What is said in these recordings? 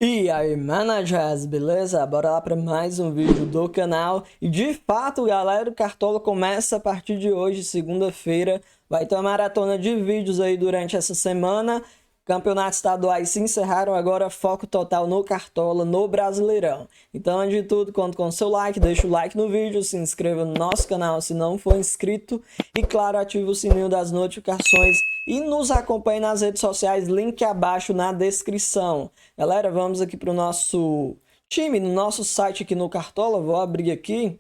E aí, managers, beleza? Bora lá para mais um vídeo do canal. E de fato, galera, o Cartola começa a partir de hoje, segunda-feira. Vai ter uma maratona de vídeos aí durante essa semana. Campeonatos estaduais se encerraram, agora foco total no Cartola, no Brasileirão. Então, antes de tudo, conto com o seu like, deixa o like no vídeo, se inscreva no nosso canal se não for inscrito e, claro, ative o sininho das notificações e nos acompanhe nas redes sociais, link abaixo na descrição. Galera, vamos aqui para o nosso time, no nosso site aqui no Cartola. Vou abrir aqui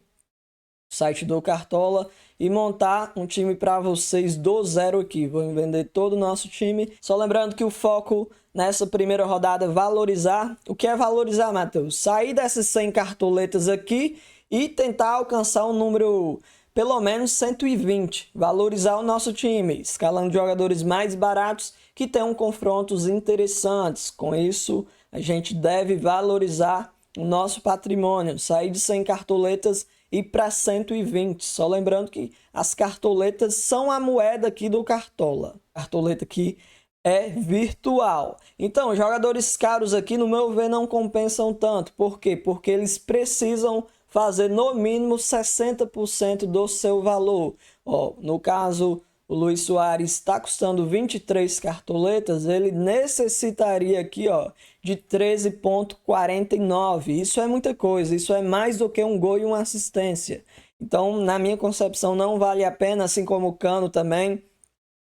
o site do Cartola e montar um time para vocês do zero aqui. Vou vender todo o nosso time. Só lembrando que o foco nessa primeira rodada é valorizar. O que é valorizar, Matheus? Sair dessas 100 cartoletas aqui e tentar alcançar um número pelo menos 120. Valorizar o nosso time, escalando jogadores mais baratos que tenham confrontos interessantes. Com isso, a gente deve valorizar o nosso patrimônio, sair de 100 cartoletas e para 120. Só lembrando que as cartoletas são a moeda aqui do Cartola. A cartoleta aqui é virtual. Então, jogadores caros aqui, no meu ver, não compensam tanto. Por quê? Porque eles precisam fazer no mínimo 60% do seu valor. Ó, no caso, o Luis Soares está custando 23 cartoletas, ele necessitaria aqui, ó, de 13,49. Isso é muita coisa, isso é mais do que um gol e uma assistência. Então, na minha concepção, não vale a pena, assim como o Cano também. O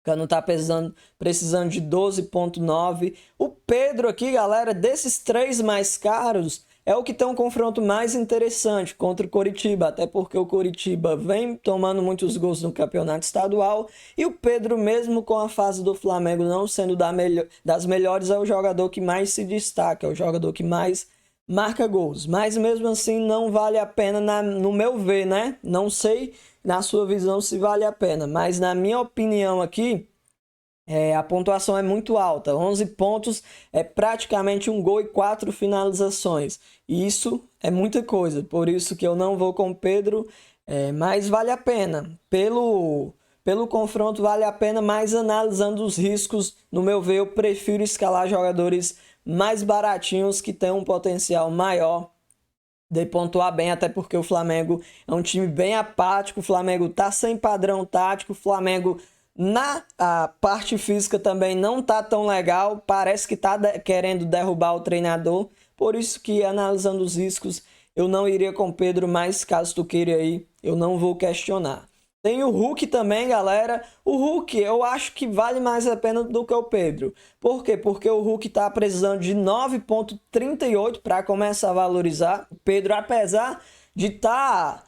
Cano está precisando de 12,9. O Pedro aqui, galera, desses três mais caros, é o que tem um confronto mais interessante contra o Coritiba, até porque o Coritiba vem tomando muitos gols no campeonato estadual e o Pedro, mesmo com a fase do Flamengo não sendo das melhores, é o jogador que mais se destaca, é o jogador que mais marca gols. Mas mesmo assim não vale a pena, no meu ver, né? Não sei na sua visão se vale a pena, mas na minha opinião aqui, a pontuação é muito alta, 11 pontos é praticamente um gol e 4 finalizações. E isso é muita coisa, por isso que eu não vou com o Pedro, mas vale a pena. Pelo confronto vale a pena, mas analisando os riscos, no meu ver, eu prefiro escalar jogadores mais baratinhos que têm um potencial maior de pontuar bem, até porque o Flamengo é um time bem apático, o Flamengo tá sem padrão tático, o Flamengo a parte física também não tá tão legal, parece que tá querendo derrubar o treinador, por isso que analisando os riscos, eu não iria com o Pedro, mas caso tu queira aí, eu não vou questionar. Tem o Hulk também, galera. O Hulk eu acho que vale mais a pena do que o Pedro. Por quê? Porque o Hulk está precisando de 9,38 para começar a valorizar. O Pedro, apesar de tá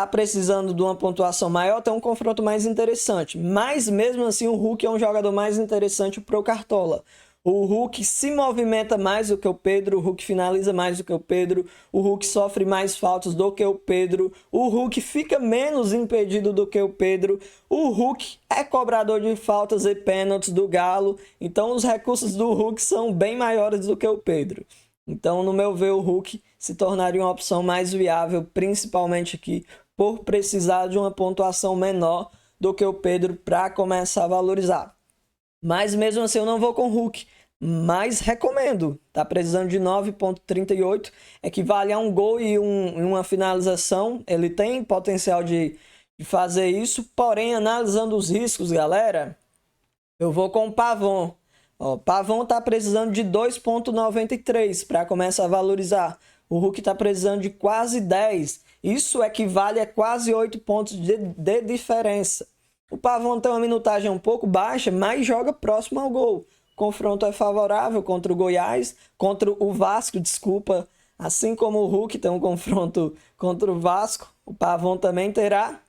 precisando de uma pontuação maior, tem um confronto mais interessante. Mas mesmo assim o Hulk é um jogador mais interessante para o Cartola. O Hulk se movimenta mais do que o Pedro, o Hulk finaliza mais do que o Pedro, o Hulk sofre mais faltas do que o Pedro, o Hulk fica menos impedido do que o Pedro, o Hulk é cobrador de faltas e pênaltis do Galo, então os recursos do Hulk são bem maiores do que o Pedro. Então, no meu ver, o Hulk se tornaria uma opção mais viável, principalmente aqui por precisar de uma pontuação menor do que o Pedro para começar a valorizar. Mas mesmo assim eu não vou com o Hulk, mas recomendo. Tá precisando de 9,38, equivale a um gol e uma finalização. Ele tem potencial de fazer isso, porém analisando os riscos, galera, eu vou com o Pavon. Ó, Pavon tá precisando de 2,93 para começar a valorizar. O Hulk tá precisando de quase 10. Isso equivale a quase 8 pontos de diferença. O Pavon tem uma minutagem um pouco baixa, mas joga próximo ao gol. O confronto é favorável contra o Goiás, contra o Vasco, desculpa. Assim como o Hulk tem um confronto contra o Vasco, o Pavon também terá.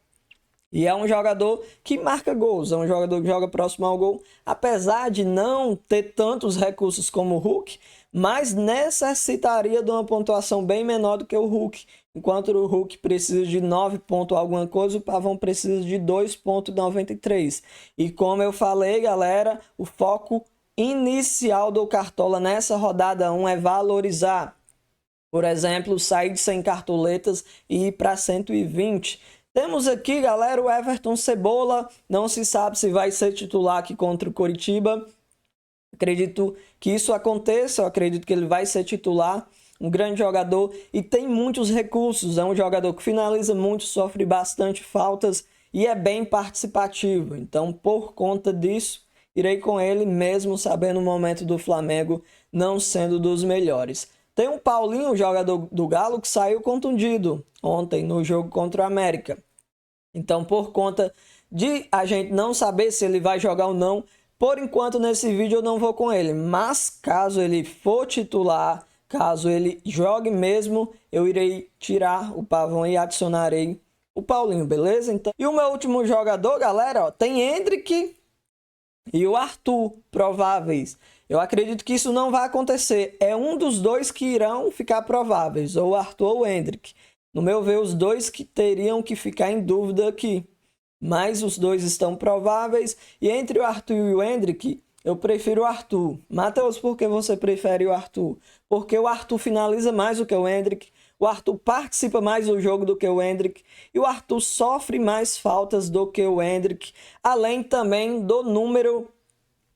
E é um jogador que marca gols, é um jogador que joga próximo ao gol, apesar de não ter tantos recursos como o Hulk, mas necessitaria de uma pontuação bem menor do que o Hulk. Enquanto o Hulk precisa de 9 pontos alguma coisa, o Pavão precisa de 2,93. E como eu falei, galera, o foco inicial do Cartola nessa rodada 1 é valorizar. Por exemplo, sair de 100 cartoletas e ir para 120. Temos aqui, galera, o Everton Cebola. Não se sabe se vai ser titular aqui contra o Coritiba. Acredito que isso aconteça, eu acredito que ele vai ser titular, um grande jogador e tem muitos recursos. É um jogador que finaliza muito, sofre bastante faltas e é bem participativo. Então, por conta disso, irei com ele, mesmo sabendo o momento do Flamengo não sendo dos melhores. Tem o Paulinho, jogador do Galo, que saiu contundido ontem no jogo contra o América. Então, por conta de a gente não saber se ele vai jogar ou não, por enquanto nesse vídeo eu não vou com ele. Mas caso ele for titular, caso ele jogue mesmo, eu irei tirar o Pavão e adicionarei o Paulinho, beleza? Então, e o meu último jogador, galera, ó, tem Endrick e o Arthur, prováveis. Eu acredito que isso não vai acontecer. É um dos dois que irão ficar prováveis, ou o Arthur ou o Endrick. No meu ver, os dois que teriam que ficar em dúvida aqui. Mas os dois estão prováveis. E entre o Arthur e o Endrick, eu prefiro o Arthur. Matheus, por que você prefere o Arthur? Porque o Arthur finaliza mais do que o Endrick. O Arthur participa mais do jogo do que o Endrick. E o Arthur sofre mais faltas do que o Endrick. Além também do número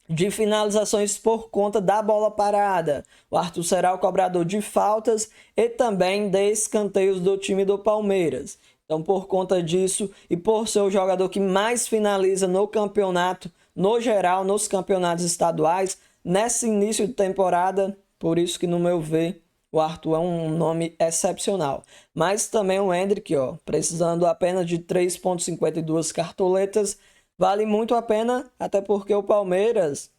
de finalizações por conta da bola parada. O Arthur será o cobrador de faltas e também de escanteios do time do Palmeiras. Então, por conta disso e por ser o jogador que mais finaliza no campeonato, no geral, nos campeonatos estaduais, nesse início de temporada, por isso que, no meu ver, o Arthur é um nome excepcional. Mas também o Endrick, ó, precisando apenas de 3,52 cartoletas, vale muito a pena, até porque o Palmeiras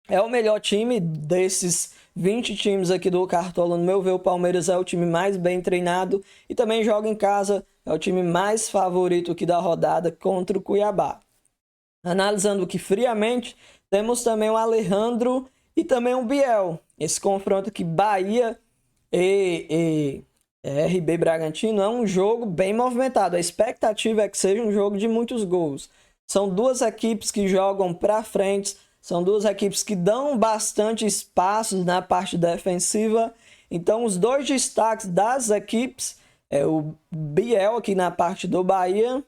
é o melhor time desses 20 times aqui do Cartola. No meu ver, o Palmeiras é o time mais bem treinado e também joga em casa. É o time mais favorito aqui da rodada contra o Cuiabá. Analisando aqui friamente, temos também o Alejandro e também o Biel. Esse confronto aqui, Bahia e RB Bragantino, é um jogo bem movimentado. A expectativa é que seja um jogo de muitos gols. São duas equipes que jogam para frente, são duas equipes que dão bastante espaços na parte defensiva. Então, os dois destaques das equipes é o Biel aqui na parte do Bahia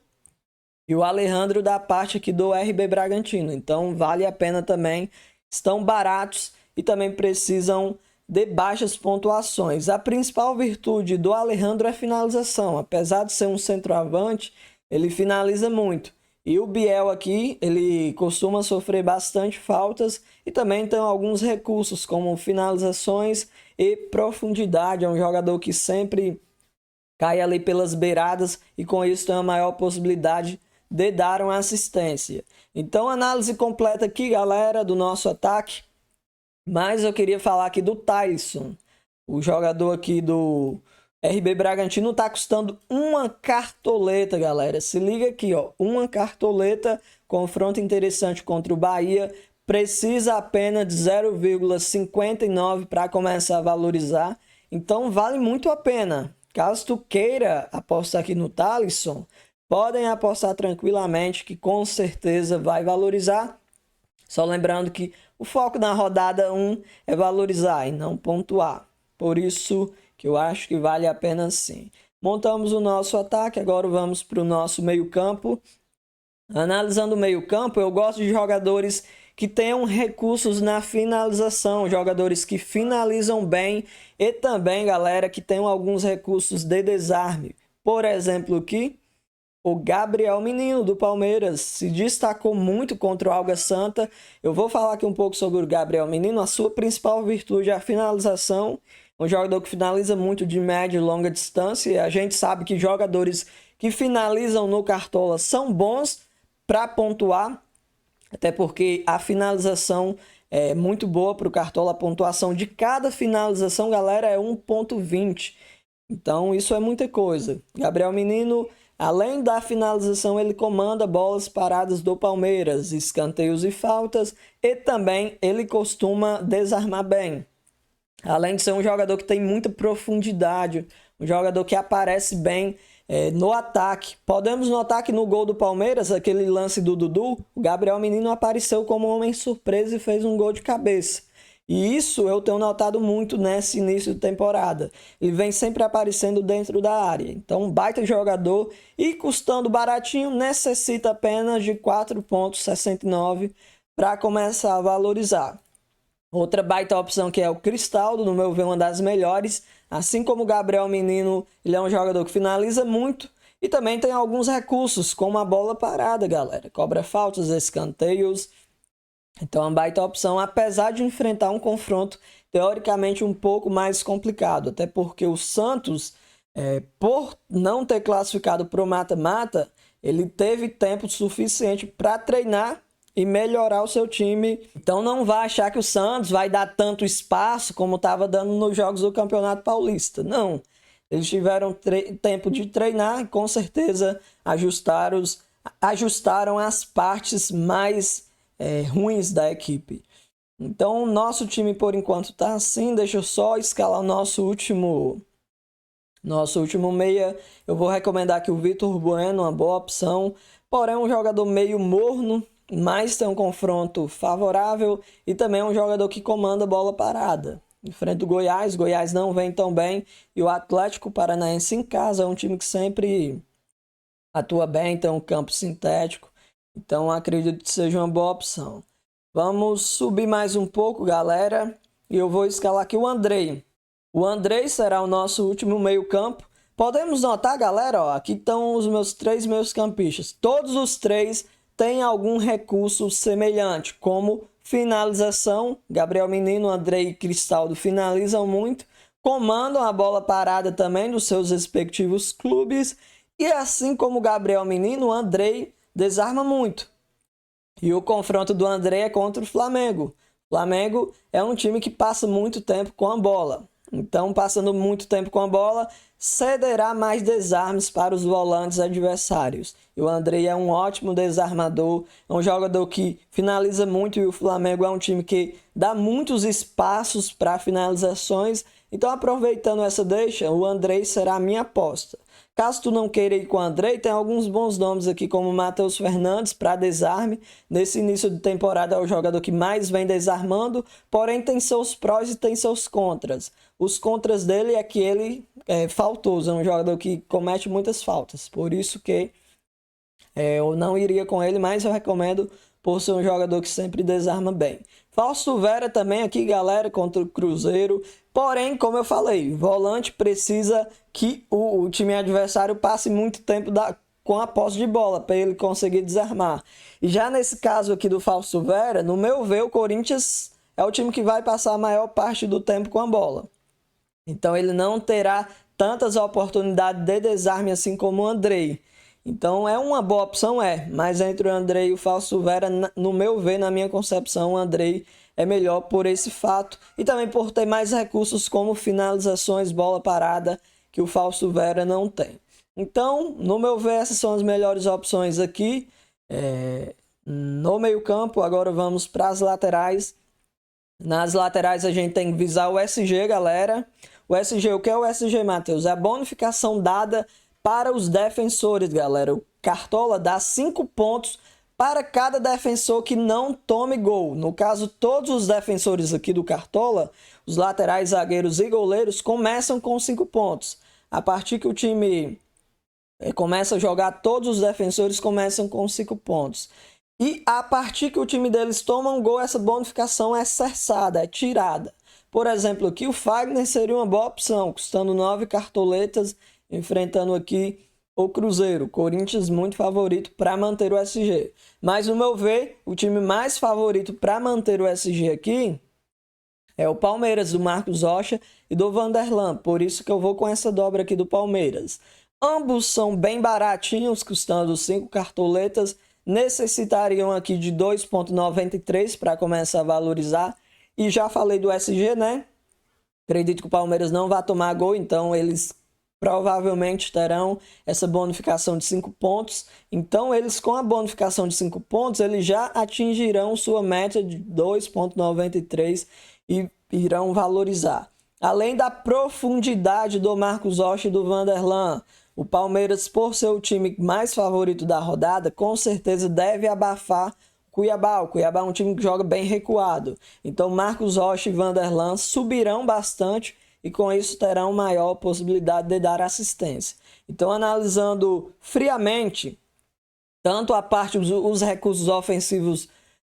e o Alejandro da parte aqui do RB Bragantino. Então, vale a pena também. Estão baratos e também precisam de baixas pontuações. A principal virtude do Alejandro é finalização. Apesar de ser um centroavante, ele finaliza muito. E o Biel aqui, ele costuma sofrer bastante faltas e também tem alguns recursos, como finalizações e profundidade. É um jogador que sempre cai ali pelas beiradas e com isso tem a maior possibilidade de dar uma assistência. Então, análise completa aqui, galera, do nosso ataque. Mas eu queria falar aqui do Tailson, o jogador aqui do RB Bragantino, está custando uma cartoleta, galera. Se liga aqui, ó, uma cartoleta, confronto interessante contra o Bahia. Precisa apenas de 0,59 para começar a valorizar. Então vale muito a pena. Caso tu queira apostar aqui no Tailson, podem apostar tranquilamente que com certeza vai valorizar. Só lembrando que o foco na rodada 1 é valorizar e não pontuar. Por isso que eu acho que vale a pena sim. Montamos o nosso ataque, agora vamos para o nosso meio-campo. Analisando o meio-campo, eu gosto de jogadores que tenham recursos na finalização, jogadores que finalizam bem e também, galera, que tenham alguns recursos de desarme. Por exemplo, aqui, o Gabriel Menino do Palmeiras se destacou muito contra o Água Santa. Eu vou falar aqui um pouco sobre o Gabriel Menino. A sua principal virtude é a finalização. Um jogador que finaliza muito de média e longa distância. E a gente sabe que jogadores que finalizam no Cartola são bons para pontuar. Até porque a finalização é muito boa para o Cartola. A pontuação de cada finalização, galera, é 1,20. Então isso é muita coisa. Gabriel Menino, além da finalização, ele comanda bolas paradas do Palmeiras, escanteios e faltas, e também ele costuma desarmar bem. Além de ser um jogador que tem muita profundidade, um jogador que aparece bem no ataque. Podemos notar que no gol do Palmeiras, aquele lance do Dudu, o Gabriel Menino apareceu como homem surpresa e fez um gol de cabeça. E isso eu tenho notado muito nesse início de temporada. Ele vem sempre aparecendo dentro da área. Então, um baita jogador e custando baratinho, necessita apenas de 4,69 para começar a valorizar. Outra baita opção que é o Cristaldo, no meu ver, uma das melhores. Assim como o Gabriel Menino, ele é um jogador que finaliza muito. E também tem alguns recursos, como a bola parada, galera. Cobra faltas, escanteios. Então, é uma baita opção, apesar de enfrentar um confronto teoricamente um pouco mais complicado. Até porque o Santos, por não ter classificado para o mata-mata, ele teve tempo suficiente para treinar e melhorar o seu time. Então não vai achar que o Santos vai dar tanto espaço como estava dando nos jogos do Campeonato Paulista. Não. Eles tiveram tempo de treinar e com certeza ajustaram as partes mais ruins da equipe. Então o nosso time por enquanto está assim. Deixa eu só escalar o nosso último meia. Eu vou recomendar aqui o Vitor Bueno, uma boa opção. Porém, um jogador meio morno, mas tem um confronto favorável e também é um jogador que comanda bola parada. Enfrenta o Goiás não vem tão bem, e o Atlético Paranaense em casa é um time que sempre atua bem, tem um campo sintético, então acredito que seja uma boa opção. Vamos subir mais um pouco, galera, e eu vou escalar aqui o Andrei. O Andrei será o nosso último meio-campo. Podemos notar, galera, ó, aqui estão os meus 3 meios-campistas. Todos os 3 têm algum recurso semelhante, como finalização. Gabriel Menino, Andrei e Cristaldo finalizam muito, comandam a bola parada também dos seus respectivos clubes. E assim como o Gabriel Menino, o Andrei desarma muito. E o confronto do Andrei é contra o Flamengo. O Flamengo é um time que passa muito tempo com a bola. Então, passando muito tempo com a bola, cederá mais desarmes para os volantes adversários. E o Andrei é um ótimo desarmador, é um jogador que finaliza muito, e o Flamengo é um time que dá muitos espaços para finalizações. Então, aproveitando essa deixa, o Andrei será a minha aposta. Caso tu não queira ir com o Andrei, tem alguns bons nomes aqui, como o Matheus Fernandes para desarme. Nesse início de temporada é o jogador que mais vem desarmando, porém tem seus prós e tem seus contras. Os contras dele é que ele é faltoso, é um jogador que comete muitas faltas. Por isso que eu não iria com ele, mas eu recomendo por ser um jogador que sempre desarma bem. Fausto Vera também aqui, galera, contra o Cruzeiro. Porém, como eu falei, volante precisa que o time adversário passe muito tempo com a posse de bola para ele conseguir desarmar. E já nesse caso aqui do Fausto Vera, no meu ver, o Corinthians é o time que vai passar a maior parte do tempo com a bola. Então ele não terá tantas oportunidades de desarme assim como o Andrei. Então é uma boa opção, mas entre o Andrei e o Fausto Vera, no meu ver, na minha concepção, o Andrei é melhor por esse fato e também por ter mais recursos como finalizações, bola parada, que o Fausto Vera não tem. Então, no meu ver, essas são as melhores opções aqui no meio-campo. Agora vamos para as laterais. Nas laterais a gente tem que visar o SG, galera. O SG, o que é o SG, Matheus? É a bonificação dada para os defensores, galera. O Cartola dá 5 pontos para cada defensor que não tome gol. No caso, todos os defensores aqui do Cartola, os laterais, zagueiros e goleiros, começam com 5 pontos. A partir que o time começa a jogar, todos os defensores começam com 5 pontos. E a partir que o time deles toma um gol, essa bonificação é cessada, é tirada. Por exemplo, aqui o Fagner seria uma boa opção, custando 9 cartoletas, enfrentando aqui o Cruzeiro. Corinthians muito favorito para manter o SG. Mas, no meu ver, o time mais favorito para manter o SG aqui é o Palmeiras, do Marcos Rocha e do Vanderlan. Por isso que eu vou com essa dobra aqui do Palmeiras. Ambos são bem baratinhos, custando 5 cartoletas. Necessitariam aqui de 2,93 para começar a valorizar. E já falei do SG, né? Acredito que o Palmeiras não vai tomar gol, então eles provavelmente terão essa bonificação de 5 pontos. Então, eles com a bonificação de 5 pontos, eles já atingirão sua meta de 2,93 e irão valorizar. Além da profundidade do Marcos Rocha e do Vanderlan, o Palmeiras, por ser o time mais favorito da rodada, com certeza deve abafar Cuiabá. O Cuiabá é um time que joga bem recuado. Então, Marcos Rocha e Vanderlan subirão bastante e com isso terão maior possibilidade de dar assistência. Então, analisando friamente, tanto a parte dos recursos ofensivos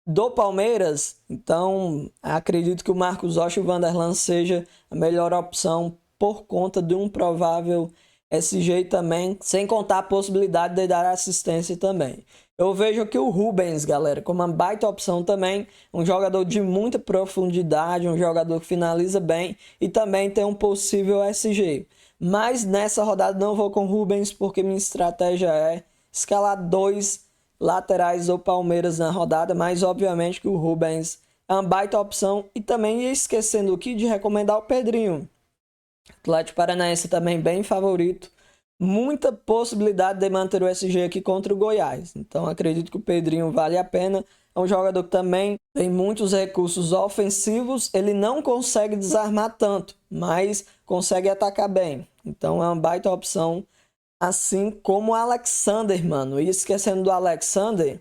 do Palmeiras, então acredito que o Marcos Rocha e o Vanderlan seja a melhor opção por conta de um provável SG também, sem contar a possibilidade de dar assistência também. Eu vejo aqui o Rubens, galera, como uma baita opção também, um jogador de muita profundidade, um jogador que finaliza bem e também tem um possível SG. Mas nessa rodada não vou com o Rubens porque minha estratégia é escalar 2 laterais do Palmeiras na rodada, mas obviamente que o Rubens é uma baita opção. E também ia esquecendo aqui de recomendar o Pedrinho. Atlético Paranaense também bem favorito. Muita possibilidade de manter o SG aqui contra o Goiás. Então acredito que o Pedrinho vale a pena. É um jogador que também tem muitos recursos ofensivos. Ele não consegue desarmar tanto, mas consegue atacar bem. Então é uma baita opção. Assim como o Alexander, mano. E esquecendo do Alexander,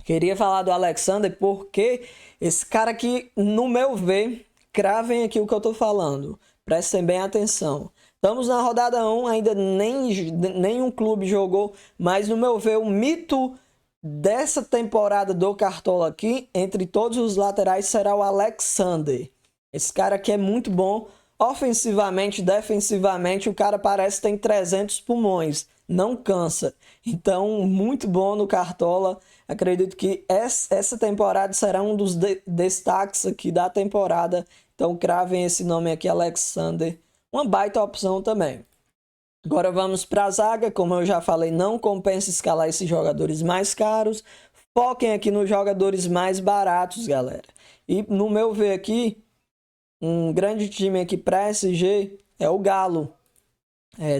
queria falar do Alexander porque esse cara aqui, no meu ver, cravem aqui o que eu tô falando. Prestem bem atenção. Estamos na rodada 1, ainda nenhum clube jogou, mas no meu ver, o mito dessa temporada do Cartola aqui, entre todos os laterais, será o Alexander. Esse cara aqui é muito bom, ofensivamente, defensivamente, o cara parece que tem 300 pulmões, não cansa. Então, muito bom no Cartola. Acredito que essa temporada será um dos destaques aqui da temporada. Então, cravem esse nome aqui, Alexander. Uma baita opção também. Agora vamos para a zaga. Como eu já falei, não compensa escalar esses jogadores mais caros. Foquem aqui nos jogadores mais baratos, galera. E no meu ver aqui, um grande time aqui para SG é o Galo.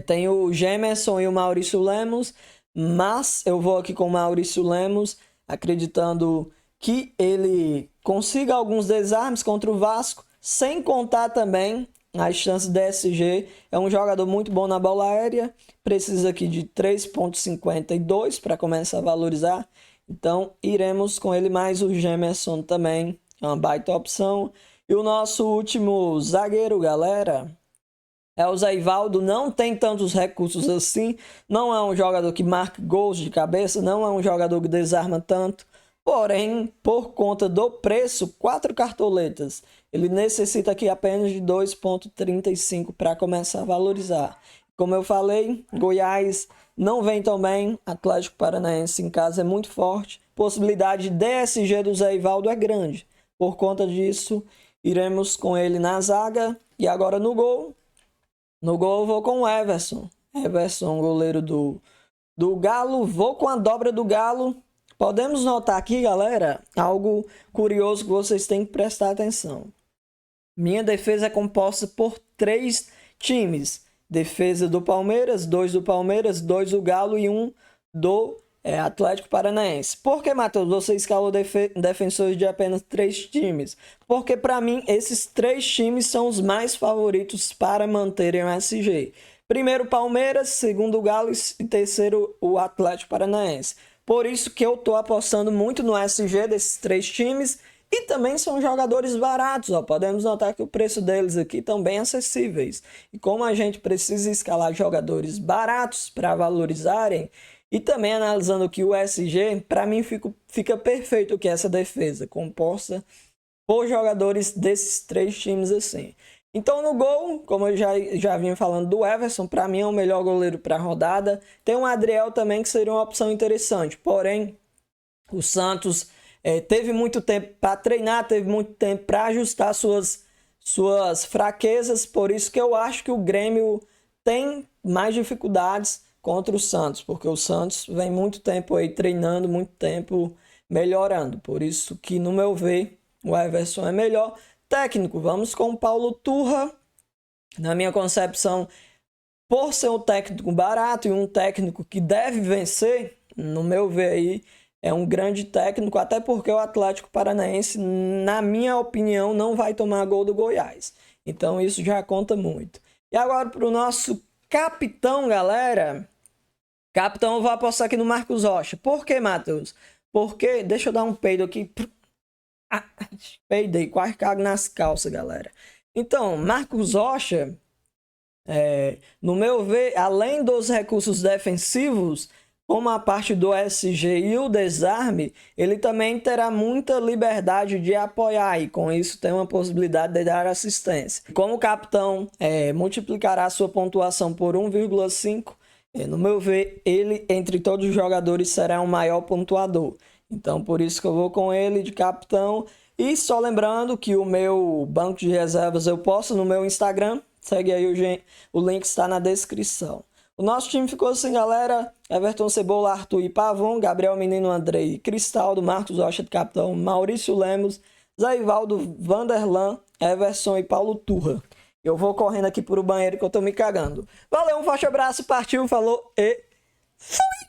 Tem o Gemerson e o Maurício Lemos, mas eu vou aqui com o Maurício Lemos, acreditando que ele consiga alguns desarmes contra o Vasco, sem contar também as chances de SG. É um jogador muito bom na bola aérea, precisa aqui de 3,52 para começar a valorizar. Então iremos com ele, mais o Gemerson também, é uma baita opção. E o nosso último zagueiro, galera, é o Zé Ivaldo. Não tem tantos recursos assim, não é um jogador que marca gols de cabeça, não é um jogador que desarma tanto. Porém, por conta do preço, 4 cartoletas, ele necessita aqui apenas de 2,35 para começar a valorizar. Como eu falei, Goiás não vem tão bem, Atlético Paranaense em casa é muito forte, possibilidade de DSG do Zé Ivaldo é grande. Por conta disso, iremos com ele na zaga. E agora no gol. No gol eu vou com o Everson. Everson, goleiro do Galo. Vou com a dobra do Galo. Podemos notar aqui, galera, algo curioso que vocês têm que prestar atenção. Minha defesa é composta por 3 times. Defesa do Palmeiras, 2 do Palmeiras, 2 do Galo e 1 do Atlético Paranaense. Por que, Matheus, você escalou defensores de apenas 3 times? Porque, para mim, esses 3 times são os mais favoritos para manterem o SG. Primeiro o Palmeiras, segundo o Galo e terceiro o Atlético Paranaense. Por isso que eu estou apostando muito no SG desses 3 times. E também são jogadores baratos, ó. Podemos notar que o preço deles aqui estão bem acessíveis. E como a gente precisa escalar jogadores baratos para valorizarem, e também analisando aqui o SG, para mim fica perfeito aqui essa defesa, composta por jogadores desses 3 times assim. Então no gol, como eu já vinha falando do Everson, para mim é o melhor goleiro para a rodada. Tem o Adriel também, que seria uma opção interessante, porém o Santos teve muito tempo para treinar, teve muito tempo para ajustar suas fraquezas, por isso que eu acho que o Grêmio tem mais dificuldades contra o Santos, porque o Santos vem muito tempo aí treinando, muito tempo melhorando, por isso que no meu ver o Everson é melhor. Técnico, vamos com o Paulo Turra, na minha concepção, por ser um técnico barato e um técnico que deve vencer, no meu ver aí, é um grande técnico, até porque o Atlético Paranaense, na minha opinião, não vai tomar gol do Goiás. Então isso já conta muito. E agora para o nosso capitão, galera. Capitão, eu vou apostar aqui no Marcos Rocha. Por que, Matheus? Porque, deixa eu dar um peido aqui. Peidei, quase cago nas calças, galera. Então, Marcos Rocha, no meu ver, além dos recursos defensivos, como a parte do SG e o desarme, ele também terá muita liberdade de apoiar e com isso tem uma possibilidade de dar assistência. Como o capitão multiplicará sua pontuação por 1,5, no meu ver, ele entre todos os jogadores será o maior pontuador. Então por isso que eu vou com ele de capitão. E só lembrando que o meu banco de reservas eu posto no meu Instagram. Segue aí, o link está na descrição. O nosso time ficou assim, galera. Everton Cebola, Arthur e Pavon, Gabriel Menino, Andrei, Cristaldo, Marcos Rocha de capitão, Maurício Lemos, Zé Ivaldo, Vanderlan, Everson e Paulo Turra. Eu vou correndo aqui pro banheiro que eu tô me cagando. Valeu, um forte abraço, partiu, falou e fui!